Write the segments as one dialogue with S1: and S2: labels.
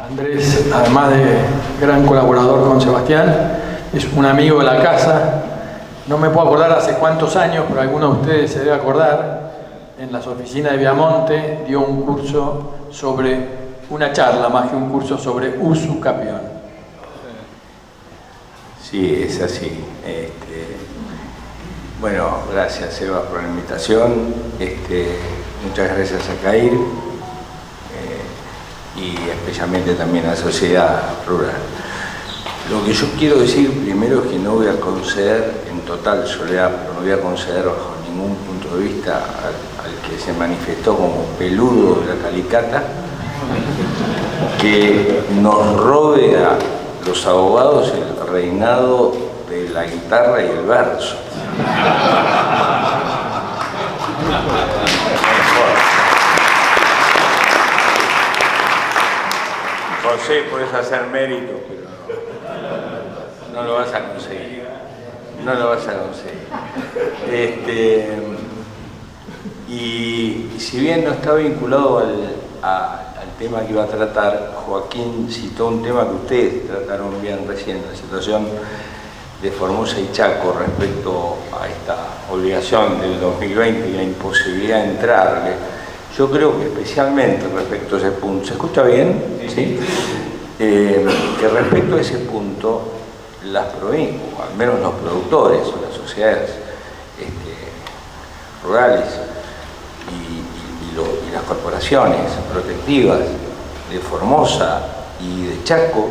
S1: Andrés, además de gran colaborador con Sebastián, es un amigo de la casa. No me puedo acordar hace cuántos años, pero alguno de ustedes se debe acordar. En las oficinas de Viamonte dio un curso sobre, una charla más que un curso sobre usucapión.
S2: Sí, es así. Bueno, gracias Eva por la invitación. Muchas gracias a CAIR y especialmente también a la sociedad rural. Lo que yo quiero decir primero es que no voy a conceder en total soledad, pero no voy a conceder bajo ningún punto de vista al que se manifestó como peludo de la calicata, que nos robe a los abogados el reinado de la guitarra y el verso. José, puedes hacer mérito, pero no lo vas a conseguir. No lo vas a conseguir. Y si bien no está vinculado al tema que iba a tratar, Joaquín citó un tema que ustedes trataron bien recién, la situación de Formosa y Chaco respecto a esta obligación del 2020 y la imposibilidad de entrarle. Yo creo que especialmente respecto a ese punto, ¿se escucha bien? ¿Sí? Que respecto a ese punto, las provincias, o al menos los productores o las sociedades rurales y las corporaciones protectivas de Formosa y de Chaco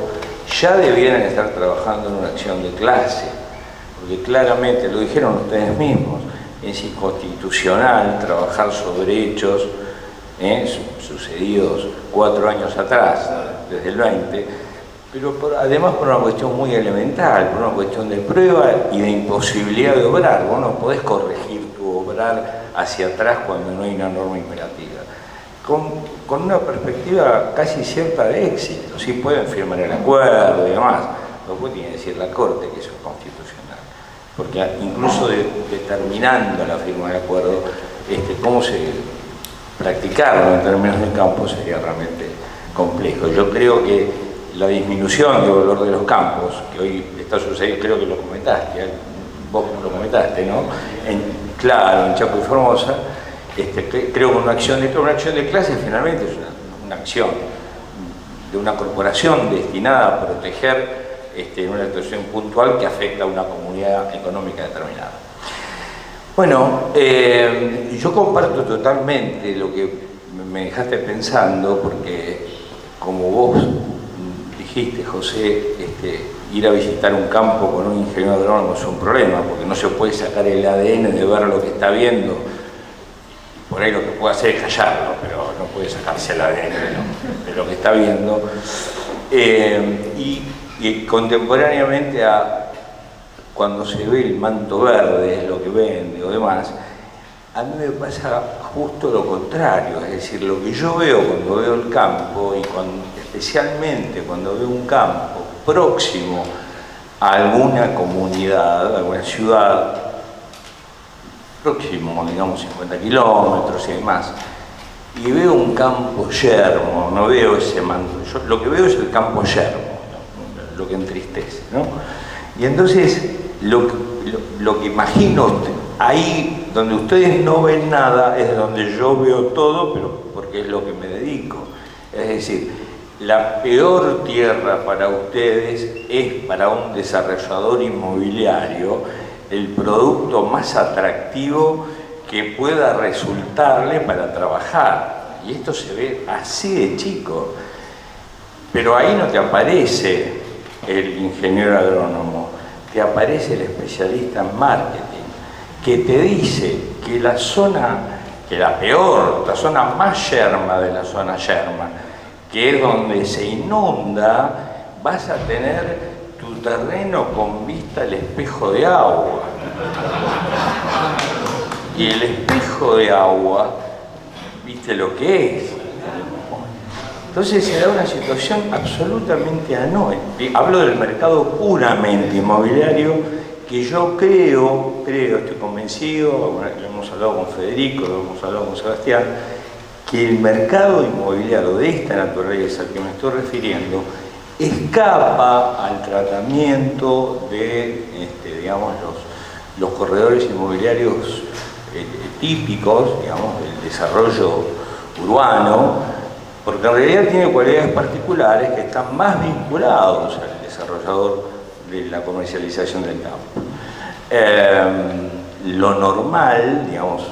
S2: ya debieran estar trabajando en una acción de clase, porque claramente, lo dijeron ustedes mismos, es inconstitucional trabajar sobre hechos sucedidos 4 años atrás, desde el 20, pero además por una cuestión muy elemental, por una cuestión de prueba y de imposibilidad de obrar. Vos no podés corregir tu obrar hacia atrás cuando no hay una norma imperativa. Con una perspectiva casi cierta de éxito, sí pueden firmar el acuerdo y demás, luego tiene que decir la Corte que eso es constitucional, porque incluso determinando la firma del acuerdo, cómo practicarlo en términos de campo sería realmente complejo. Yo creo que la disminución del valor de los campos, que hoy está sucediendo, creo que lo comentaste, vos lo comentaste, ¿no? Claro, en Chaco y Formosa, creo que una acción de clase finalmente es una acción de una corporación destinada a proteger una situación puntual que afecta a una comunidad económica determinada. Bueno, yo comparto totalmente lo que me dejaste pensando, porque como vos dijiste, José, ir a visitar un campo con un ingeniero agrónomo es un problema, porque no se puede sacar el ADN de ver lo que está viendo. Por ahí lo que puede hacer es callarlo, pero no puede sacarse el ADN de lo que está viendo. Y contemporáneamente a cuando se ve el manto verde, es lo que vende o demás, a mí me pasa justo lo contrario, es decir, lo que yo veo cuando veo el campo y especialmente cuando veo un campo próximo a alguna comunidad, a alguna ciudad, próximo, digamos 50 kilómetros y demás, y veo un campo yermo, no veo ese manto, yo lo que veo es el campo yermo, ¿no? Lo que entristece, ¿no? Y entonces lo que imagino ahí donde ustedes no ven nada es donde yo veo todo, pero porque es lo que me dedico. Es decir, la peor tierra para ustedes es para un desarrollador inmobiliario el producto más atractivo que pueda resultarle para trabajar. Y esto se ve así de chico. Pero ahí no te aparece el ingeniero agrónomo, te aparece el especialista en marketing, que te dice que la zona más yerma de la zona yerma, que es donde se inunda, vas a tener tu terreno con vista al espejo de agua. Y el espejo de agua, ¿viste lo que es? Entonces se da una situación absolutamente anónima. Hablo del mercado puramente inmobiliario, que yo creo, estoy convencido, lo hemos hablado con Federico, lo hemos hablado con Sebastián, que el mercado inmobiliario de esta naturaleza al que me estoy refiriendo escapa al tratamiento de, digamos, los corredores inmobiliarios típicos, digamos, del desarrollo urbano, porque en realidad tiene cualidades particulares que están más vinculados al desarrollador de la comercialización del campo. Lo normal, digamos,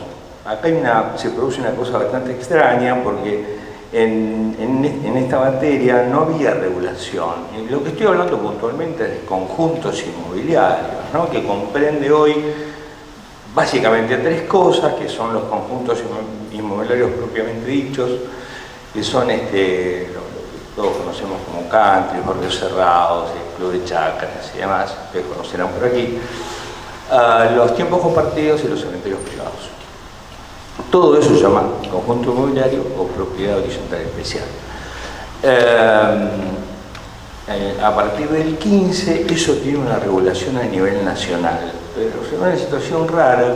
S2: acá se produce una cosa bastante extraña porque en esta materia no había regulación. Y lo que estoy hablando puntualmente es de conjuntos inmobiliarios, ¿no? Que comprende hoy básicamente tres cosas, que son los conjuntos inmobiliarios propiamente dichos, que son lo que todos conocemos como country, barrios cerrados, el club de chacras y demás, que conocerán por aquí, los tiempos compartidos y los cementerios privados. Todo eso se llama conjunto inmobiliario o propiedad horizontal especial. A partir del 15 eso tiene una regulación a nivel nacional, pero es una situación rara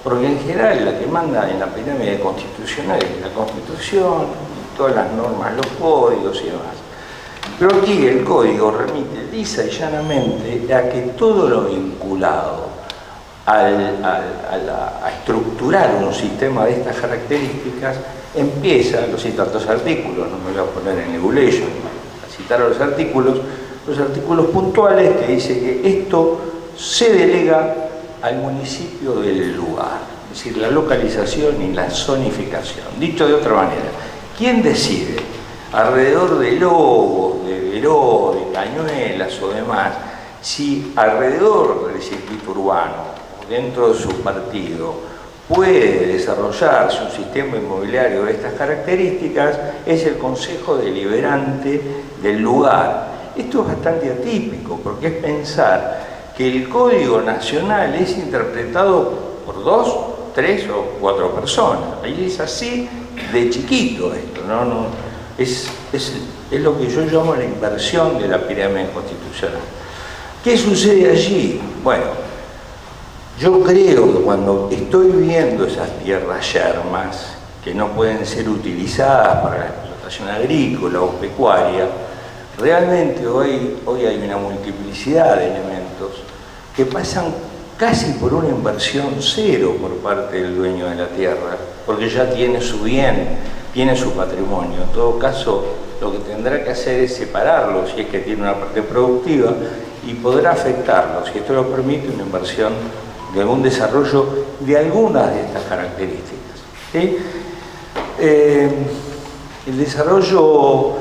S2: porque en general la que manda en la pirámide constitucional es la Constitución, todas las normas, los códigos y demás. Pero aquí el código remite lisa y llanamente a que todo lo vinculado a estructurar un sistema de estas características empieza, lo cito tantos artículos, no me voy a poner en nebulation, a citar los artículos puntuales que dice que esto se delega al municipio del lugar, es decir, la localización y la zonificación. Dicho de otra manera, ¿quién decide alrededor de Lobos, de Veró, de Cañuelas o demás, si alrededor del circuito urbano, dentro de su partido, puede desarrollarse un sistema inmobiliario de estas características? Es el Consejo Deliberante del lugar. Esto es bastante atípico, porque es pensar que el Código Nacional es interpretado por 2, 3 o 4 personas. Ahí es así de chiquito esto, ¿no? Es lo que yo llamo la inversión de la pirámide constitucional. ¿Qué sucede allí? Bueno, yo creo que cuando estoy viendo esas tierras yermas que no pueden ser utilizadas para la explotación agrícola o pecuaria, realmente hoy hay una multiplicidad de elementos que pasan casi por una inversión cero por parte del dueño de la tierra, porque ya tiene su bien, tiene su patrimonio. En todo caso, lo que tendrá que hacer es separarlo, si es que tiene una parte productiva, y podrá afectarlo, si esto lo permite, una inversión de algún desarrollo de algunas de estas características. ¿Sí? El desarrollo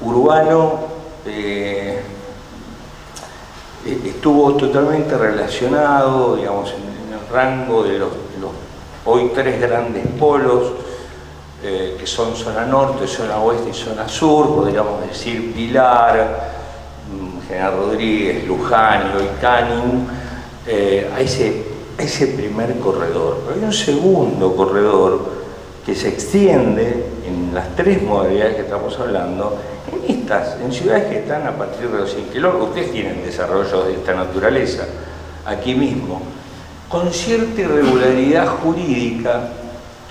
S2: urbano estuvo totalmente relacionado, digamos, en el rango de los hoy 3 grandes polos, que son zona norte, zona oeste y zona sur, podríamos decir Pilar, General Rodríguez, Luján y Canning, a ese primer corredor. Pero hay un segundo corredor que se extiende en las 3 modalidades que estamos hablando, en ciudades que están a partir de los 100 kilómetros. Ustedes tienen desarrollos de esta naturaleza aquí mismo, con cierta irregularidad jurídica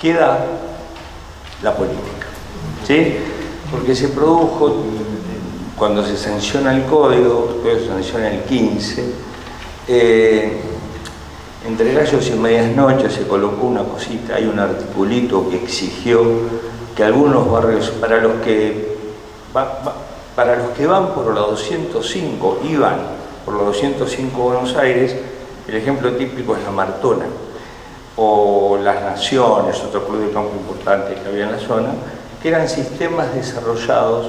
S2: que da la política, ¿sí? Porque se produjo, cuando se sanciona el código, después se sanciona el 15, entre gallos y medias noches se colocó una cosita, hay un articulito que exigió que algunos barrios, para los que van por la 205, iban por la 205 Buenos Aires, el ejemplo típico es la Martona, o Las Naciones, otro club de campo importante que había en la zona, que eran sistemas desarrollados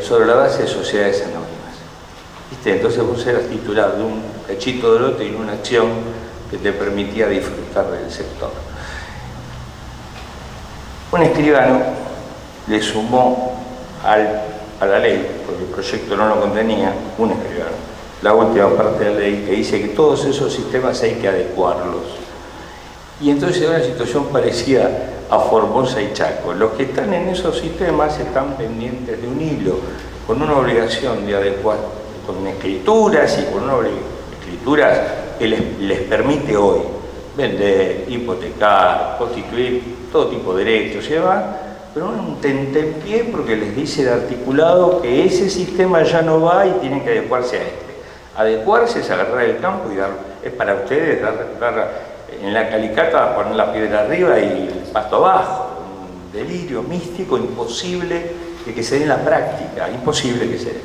S2: sobre la base de sociedades anónimas. ¿Viste? Entonces vos eras titular de un cachito de lote y una acción que te permitía disfrutar del sector. Un escribano le sumó a la ley, porque el proyecto no lo contenía, un escribano, la última parte de la ley que dice que todos esos sistemas hay que adecuarlos. Y entonces era una situación parecida a Formosa y Chaco. Los que están en esos sistemas están pendientes de un hilo, con una obligación de adecuar, con escrituras y con una escrituras que les permite hoy vender, hipotecar, constituir todo tipo de derechos y demás, pero un tentempié porque les dice el articulado que ese sistema ya no va y tienen que adecuarse a este. Adecuarse es agarrar el campo y dar, es para ustedes dar en la calicata, poner la piedra arriba y el pasto abajo. Un delirio místico imposible de que se dé en la práctica, imposible que se dé.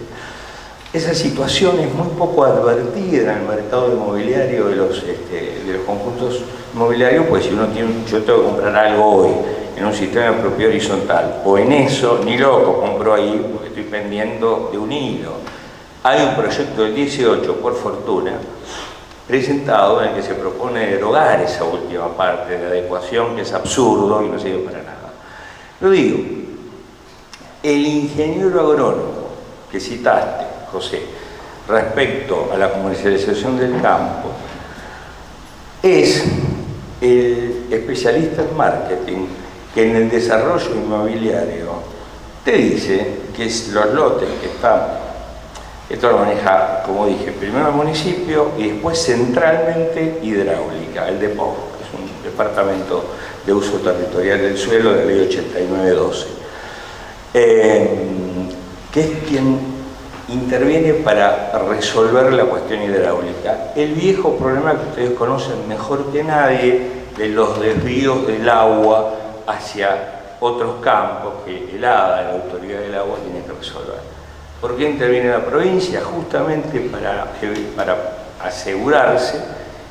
S2: Esa situación es muy poco advertida en el mercado inmobiliario de los conjuntos inmobiliarios, pues si uno yo tengo que comprar algo hoy en un sistema de propiedad horizontal, o en eso, ni loco compro ahí porque estoy pendiendo de un hilo. Hay un proyecto del 18, por fortuna, presentado en el que se propone derogar esa última parte de adecuación, que es absurdo y no sirve para nada. Lo digo, el ingeniero agrónomo que citaste, José, respecto a la comercialización del campo, es el especialista en marketing que en el desarrollo inmobiliario te dice que los lotes que están, esto lo maneja, como dije, primero el municipio y después centralmente hidráulica, el DEPOC, que es un departamento de uso territorial del suelo de la ley 8912, que es quien interviene para resolver la cuestión hidráulica. El viejo problema que ustedes conocen mejor que nadie de los desvíos del agua hacia otros campos que el ADA, la Autoridad del Agua, tiene que resolver. ¿Por qué interviene la provincia? Justamente para asegurarse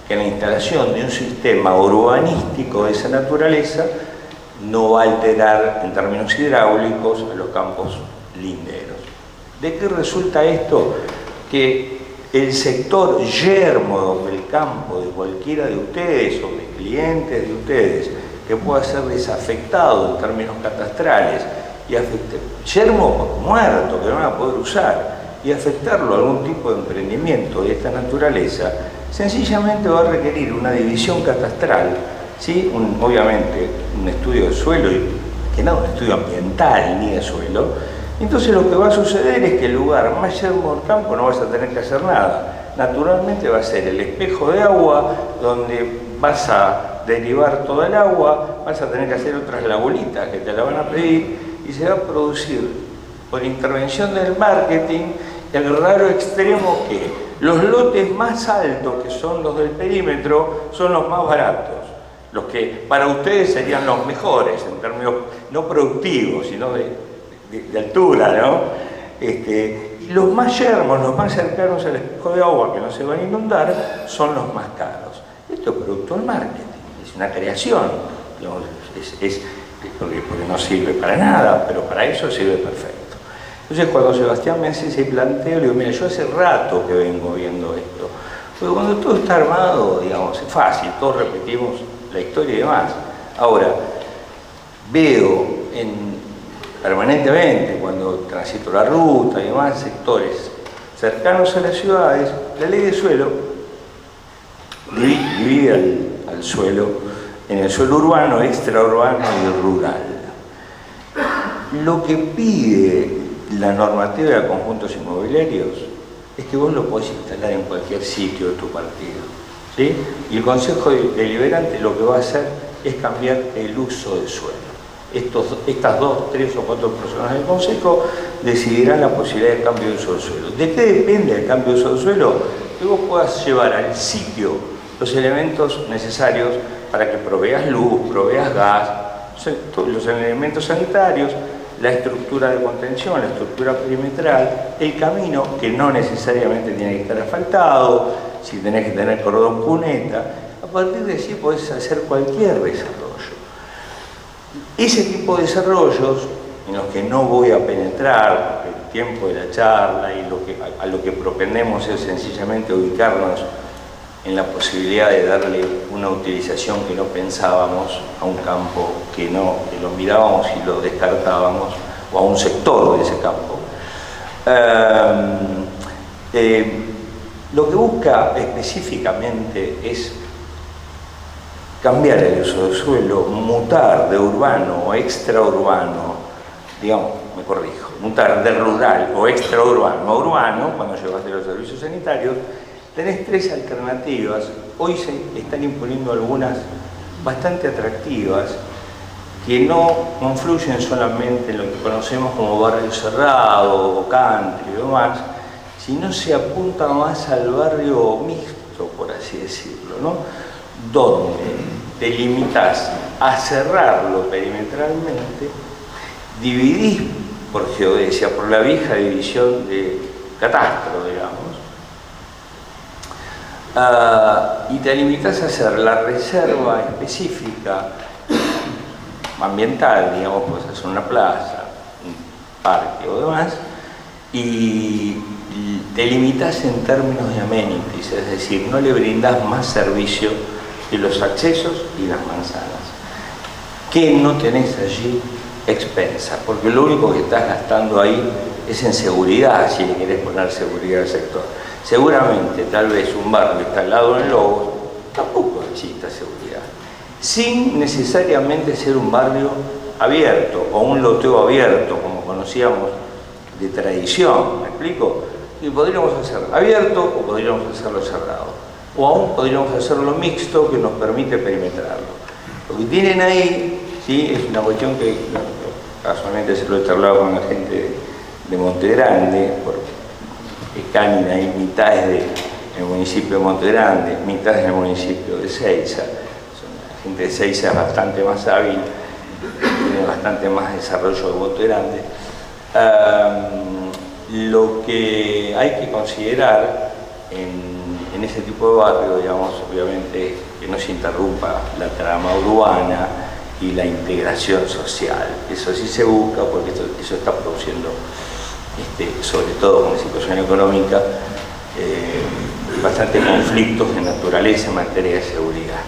S2: que la instalación de un sistema urbanístico de esa naturaleza no va a alterar en términos hidráulicos a los campos linderos. ¿De qué resulta esto? Que el sector yermo del campo de cualquiera de ustedes o de clientes de ustedes que pueda ser desafectado en términos catastrales y yermo muerto que no van a poder usar y afectarlo a algún tipo de emprendimiento de esta naturaleza, sencillamente va a requerir una división catastral, ¿sí? Obviamente un estudio de suelo, que no un estudio ambiental ni de suelo. Entonces lo que va a suceder es que el lugar más yermo del campo no vas a tener que hacer nada. Naturalmente va a ser el espejo de agua donde vas a derivar toda el agua, vas a tener que hacer otras lagunitas que te la van a pedir y se va a producir por intervención del marketing el raro extremo que los lotes más altos, que son los del perímetro, son los más baratos, los que para ustedes serían los mejores en términos no productivos, sino de altura, ¿no? Los más yermos, los más cercanos al espejo de agua que no se van a inundar, son los más caros. Esto es producto del marketing, es una creación, digamos, porque no sirve para nada, pero para eso sirve perfecto. Entonces cuando Sebastián me hace ese planteo, le digo, mira, yo hace rato que vengo viendo esto, porque cuando todo está armado, digamos, es fácil, todos repetimos la historia y demás. Ahora, veo permanentemente, cuando transito la ruta y demás, sectores cercanos a las ciudades, la ley de suelo divide al suelo en el suelo urbano, extraurbano y rural. Lo que pide la normativa de conjuntos inmobiliarios es que vos lo podés instalar en cualquier sitio de tu partido, ¿sí? Y el Consejo Deliberante lo que va a hacer es cambiar el uso del suelo. Estas 2, 3 o 4 personas del Consejo decidirán la posibilidad de cambio de uso del suelo. ¿De qué depende el cambio de uso del suelo? Que vos puedas llevar al sitio los elementos necesarios para que proveas luz, proveas gas, los elementos sanitarios, la estructura de contención, la estructura perimetral, el camino, que no necesariamente tiene que estar asfaltado, si tenés que tener cordón cuneta. A partir de allí podés hacer cualquier desarrollo. Ese tipo de desarrollos, en los que no voy a penetrar, porque el tiempo de la charla y a lo que propendemos es sencillamente ubicarnos en la posibilidad de darle una utilización que no pensábamos a un campo que lo mirábamos y lo descartábamos, o a un sector de ese campo. Lo que busca específicamente es cambiar el uso del suelo, mutar de urbano o extraurbano, digamos, me corrijo, mutar de rural o extraurbano a urbano, cuando llevaste los servicios sanitarios, Tenés tres alternativas, hoy se están imponiendo algunas bastante atractivas, que no confluyen solamente en lo que conocemos como barrio cerrado o country o demás, sino se apunta más al barrio mixto, por así decirlo, ¿no? Donde te limitás a cerrarlo perimetralmente, dividís por geodesia, por la vieja división de catastro, digamos, y te limitas a hacer la reserva específica ambiental, digamos, puedes hacer una plaza, un parque o demás, y te limitas en términos de amenities, es decir, no le brindas más servicio que los accesos y las manzanas, que no tenés allí expensa, porque lo único que estás gastando ahí es en seguridad, si le querés poner seguridad al sector. Seguramente, tal vez un barrio que está al lado del Lobo, tampoco necesita seguridad, sin necesariamente ser un barrio abierto o un loteo abierto, como conocíamos de tradición, ¿me explico? Y podríamos hacerlo abierto o podríamos hacerlo cerrado, o aún podríamos hacerlo mixto, que nos permite perimetrarlo. Lo que tienen ahí, ¿sí?, es una cuestión que casualmente se lo he charlado con la gente de Monte Grande, porque Canin hay mitades del municipio de Monte Grande, mitades del municipio de Seiza. La gente de Seiza es bastante más hábil, tiene bastante más desarrollo de Monte Grande. Lo que hay que considerar en ese tipo de barrio, digamos, obviamente, que no se interrumpa la trama urbana y la integración social. Eso sí se busca, porque eso está produciendo, sobre todo con la situación económica, bastantes conflictos de naturaleza en materia de seguridad.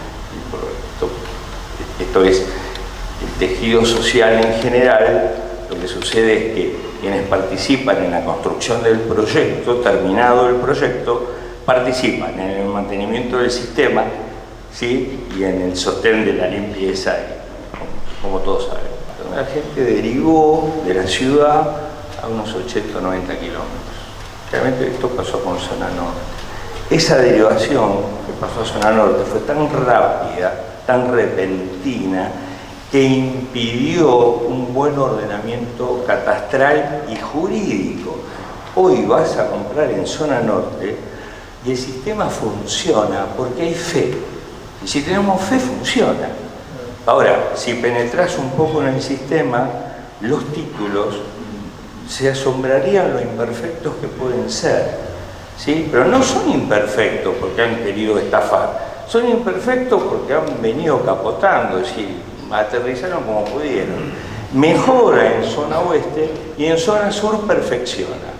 S2: Esto es el tejido social en general. Lo que sucede es que quienes participan en la construcción del proyecto, terminado el proyecto, participan en el mantenimiento del sistema, ¿sí?, y en el sostén de la limpieza, como todos saben. La gente derivó de la ciudad a unos 80 o 90 kilómetros. Realmente esto pasó con Zona Norte. Esa derivación que pasó a Zona Norte fue tan rápida, tan repentina, que impidió un buen ordenamiento catastral y jurídico. Hoy vas a comprar en Zona Norte y el sistema funciona porque hay fe. Y si tenemos fe, funciona. Ahora, si penetras un poco en el sistema, los títulos se asombrarían lo imperfectos que pueden ser, ¿sí? Pero no son imperfectos porque han querido estafar, son imperfectos porque han venido capotando, es decir, aterrizaron como pudieron. Mejora en zona oeste y en zona sur perfecciona.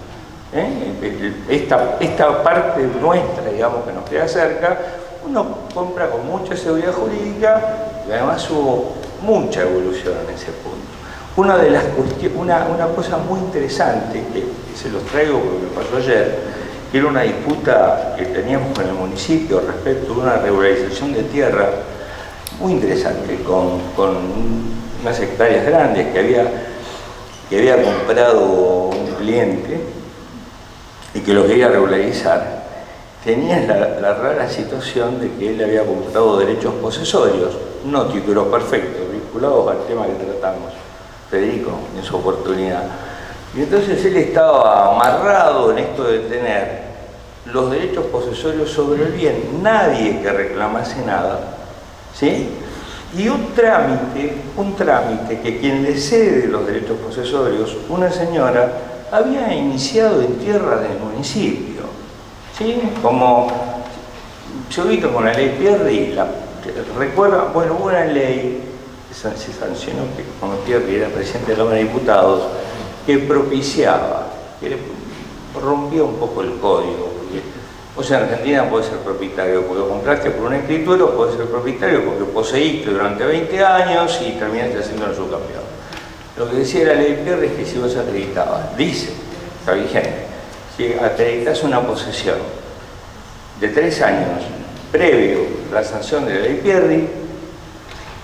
S2: Esta parte nuestra, digamos, que nos queda cerca, uno compra con mucha seguridad jurídica y además hubo mucha evolución en ese punto. Una cosa muy interesante que se los traigo porque me pasó ayer, que era una disputa que teníamos con el municipio respecto de una regularización de tierra muy interesante, con unas hectáreas grandes que había comprado un cliente y que lo quería regularizar. Tenía la rara situación de que él había comprado derechos posesorios, no títulos perfectos, vinculados al tema que tratamos, Federico, en su oportunidad. Y entonces él estaba amarrado en esto de tener los derechos posesorios sobre el bien, nadie que reclamase nada, ¿sí? Y un trámite que quien le cede los derechos posesorios, una señora, había iniciado en tierra del municipio, ¿sí? Como se ubica con la ley Pierri, recuerda, bueno, hubo una ley que se sancionó, que como Pierri era presidente de la Cámara de Diputados, que propiciaba, que rompía un poco el código. Vos en Argentina podés ser propietario porque compraste por una escritura, o podés ser propietario porque poseíste durante 20 años y terminaste haciendo el subcampeón. Lo que decía la ley Pierre es que si vos acreditabas, dice, está vigente, si acreditas una posesión de 3 años previo a la sanción de la ley Pierre,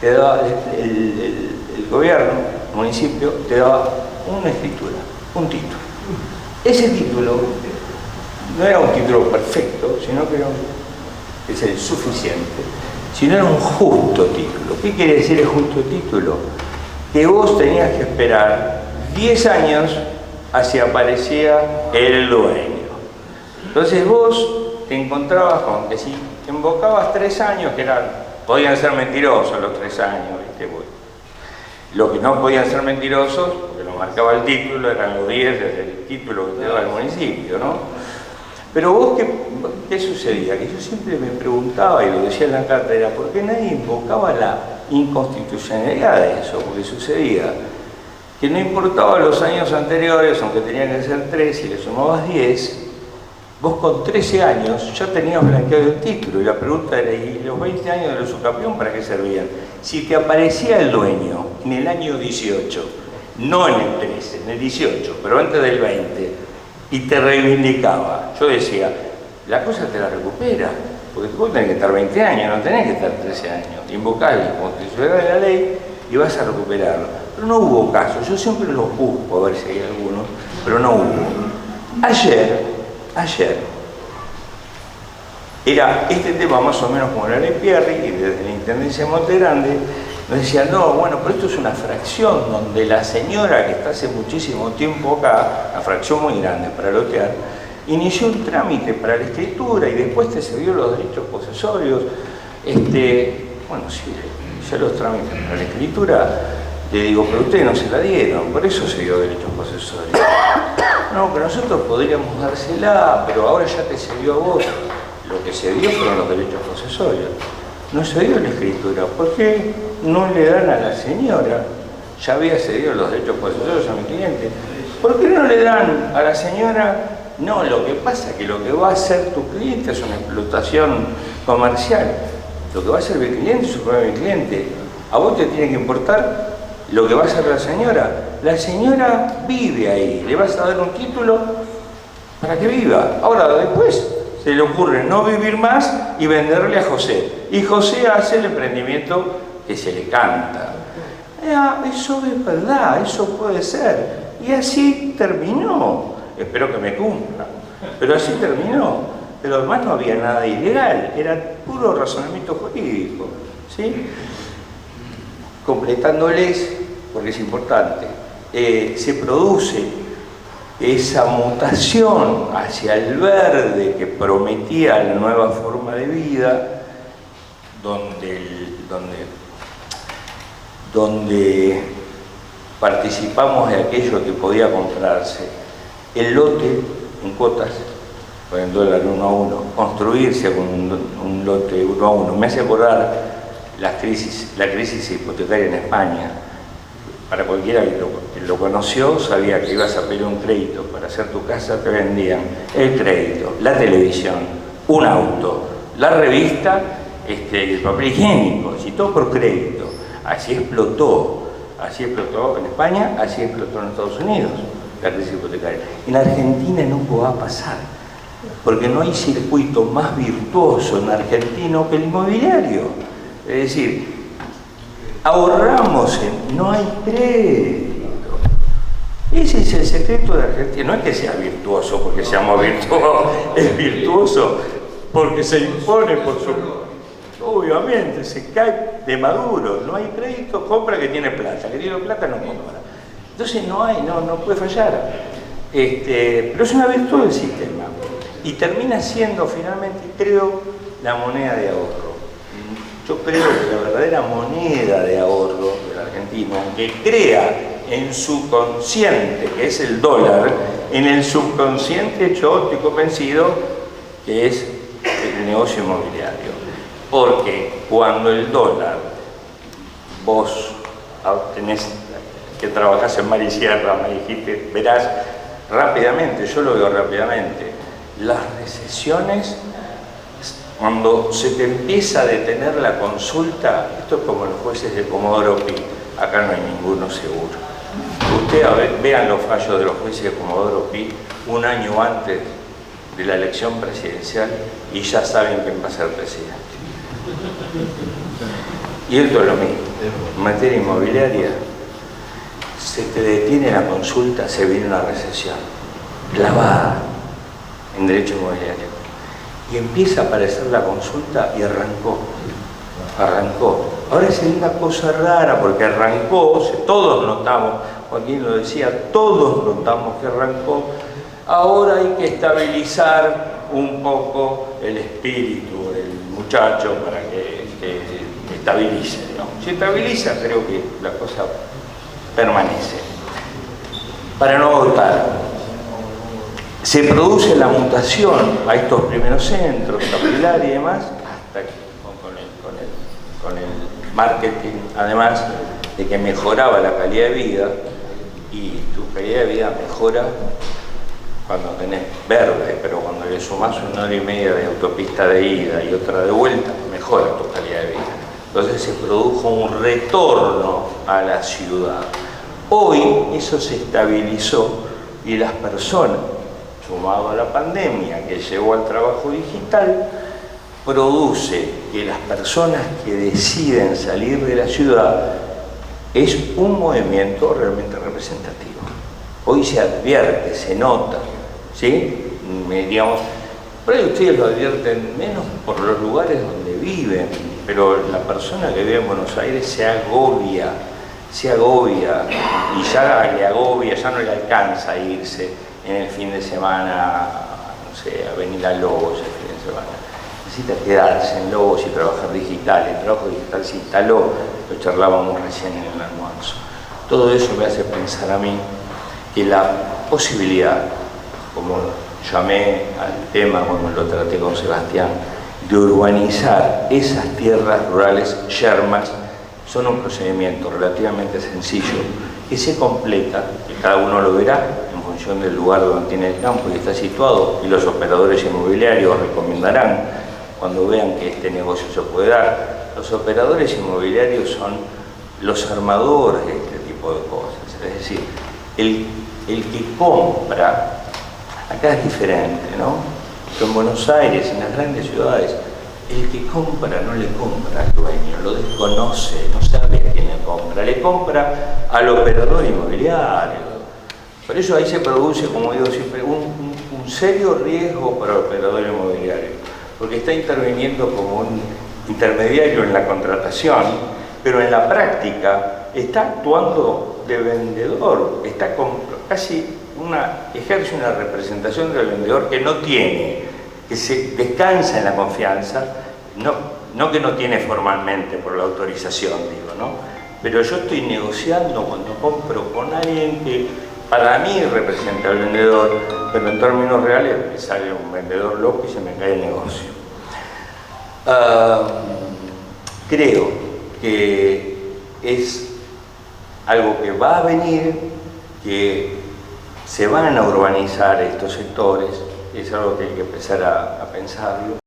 S2: te daba el gobierno, el municipio, te daba una escritura, un título. Ese título no era un título perfecto, sino que es el suficiente, sino era un justo título. ¿Qué quiere decir el justo título? Que vos tenías que esperar 10 años hacia aparecía el dueño. Entonces vos te encontrabas con que si invocabas 3 años, que podían ser mentirosos los 3 años, ¿viste? Bueno, lo que no podían ser mentirosos, porque lo marcaba el título, eran los 10 desde el título que te daba el municipio, ¿no? Pero vos, ¿qué sucedía? Que yo siempre me preguntaba, y lo decía en la cátedra, ¿por qué nadie invocaba la inconstitucionalidad de eso? Porque sucedía que no importaba los años anteriores, aunque tenían que ser 3 y le sumabas 10, vos con 13 años ya tenías blanqueado el título, y la pregunta era, ¿y los 20 años del usucapión para qué servían? Si te aparecía el dueño en el año 18, no en el 13, en el 18, pero antes del 20, y te reivindicaba, yo decía, la cosa te la recupera, porque vos tenés que estar 20 años, no tenés que estar 13 años, invocás la constitucionalidad de la ley y vas a recuperarlo. Pero no hubo caso, yo siempre los busco a ver si hay alguno, pero no hubo. Ayer, era este tema más o menos como la ley Pierri, y desde la Intendencia de Monte Grande nos decían, no, bueno, pero esto es una fracción donde la señora que está hace muchísimo tiempo acá, una fracción muy grande para lotear, inició un trámite para la escritura y después te cedió los derechos posesorios. Bueno, sí, ya los trámites para la escritura, le digo, pero ustedes no se la dieron, por eso se dio derechos posesorios. No, que nosotros podríamos dársela, pero ahora ya te cedió a vos. Lo que se dio fueron los derechos posesorios. No se dio la escritura. ¿Por qué no le dan a la señora? Ya había cedido los derechos posesorios a mi cliente. ¿Por qué no le dan a la señora? No, lo que pasa es que lo que va a hacer tu cliente es una explotación comercial. Lo que va a hacer mi cliente es su propio cliente. A vos te tiene que importar lo que va a hacer la señora. La señora vive ahí. Le vas a dar un título para que viva. Ahora, después se le ocurre no vivir más y venderle a José. Y José hace el emprendimiento que se le canta. Eso es verdad, eso puede ser. Y así terminó. Espero que me cumpla. Pero así terminó. Pero además no había nada ilegal. Era puro razonamiento jurídico. ¿Sí? Completándoles, porque es importante, se produce esa mutación hacia el verde que prometía la nueva forma de vida, donde participamos de aquello que podía comprarse, el lote en cuotas, con el dólar 1 a 1, construirse con un lote 1 a 1. Me hace acordar la crisis hipotecaria en España. Para cualquiera que lo conoció, sabía que ibas a pedir un crédito para hacer tu casa, te vendían el crédito, la televisión, un auto, la revista, el papel higiénico, y todo por crédito. Así explotó en España, así explotó en Estados Unidos la crisis hipotecaria. En Argentina no va a pasar, porque no hay circuito más virtuoso en argentino que el inmobiliario. Es decir, ahorramos no hay crédito. Ese es el secreto de Argentina. No es que sea virtuoso porque seamos virtuosos, es virtuoso porque se impone por su... Obviamente, se cae de maduro. No hay crédito, compra que tiene plata. Que tiene plata no compra. Entonces no puede fallar. Pero es una virtud del sistema. Y termina siendo finalmente, creo, la moneda de ahorro. Yo creo que la verdadera moneda de ahorro del argentino, que crea en su consciente, que es el dólar, en el subconsciente yo estoy convencido que es el negocio inmobiliario. Porque cuando el dólar, vos tenés que trabajás en Mar y Sierra, me dijiste, verás rápidamente, yo lo veo rápidamente, las recesiones. Cuando se te empieza a detener la consulta, esto es como los jueces de Comodoro Pi, acá no hay ninguno seguro. Ustedes vean los fallos de los jueces de Comodoro Pi un año antes de la elección presidencial y ya saben quién va a ser presidente. Y esto es lo mismo. En materia inmobiliaria, se te detiene la consulta, se viene una recesión clavada. en derecho inmobiliario. Y empieza a aparecer la consulta y arrancó. Ahora sería una cosa rara porque arrancó, todos notamos, Joaquín lo decía, todos notamos que arrancó. Ahora hay que estabilizar un poco el espíritu del muchacho para que estabilice, ¿no? Si estabiliza, creo que la cosa permanece. Para no agotar, se produce la mutación a estos primeros centros, capilar y demás, hasta que con el marketing, además de que mejoraba la calidad de vida, y tu calidad de vida mejora cuando tenés verde, pero cuando le sumás 1 hora y media de autopista de ida y otra de vuelta, mejora tu calidad de vida. Entonces se produjo un retorno a la ciudad. Hoy eso se estabilizó y las personas, sumado a la pandemia que llevó al trabajo digital, produce que las personas que deciden salir de la ciudad es un movimiento realmente representativo. Hoy se advierte, se nota, ¿sí? Digamos, por ahí ustedes lo advierten menos por los lugares donde viven, pero la persona que vive en Buenos Aires se agobia y ya le agobia, ya no le alcanza a irse en el fin de semana, no sé, a venir a Lobos el fin de semana. Necesita quedarse en Lobos y trabajar digital. El trabajo digital se instaló, lo charlábamos recién en el almuerzo. Todo eso me hace pensar a mí que la posibilidad, como llamé al tema cuando lo traté con Sebastián, de urbanizar esas tierras rurales yermas, son un procedimiento relativamente sencillo que se completa, que cada uno lo verá en función del lugar donde tiene el campo y está situado, y los operadores inmobiliarios recomendarán cuando vean que este negocio se puede dar. Los operadores inmobiliarios son los armadores de este tipo de cosas, es decir, el que compra, acá es diferente, ¿no? En Buenos Aires, en las grandes ciudades, el que compra no le compra al dueño, lo desconoce, no sabe a quién le compra al operador inmobiliario. Por eso ahí se produce, como digo siempre, un serio riesgo para el operador inmobiliario, porque está interviniendo como un intermediario en la contratación, pero en la práctica está actuando de vendedor, está casi ejerce una representación del vendedor que no tiene, que se descansa en la confianza, no que no tiene formalmente por la autorización, digo, ¿no? Pero yo estoy negociando cuando compro con alguien que para mí representa al vendedor, pero en términos reales me sale un vendedor loco y se me cae el negocio. Creo que es algo que va a venir, que se van a urbanizar estos sectores, es algo que hay que empezar a pensarlo,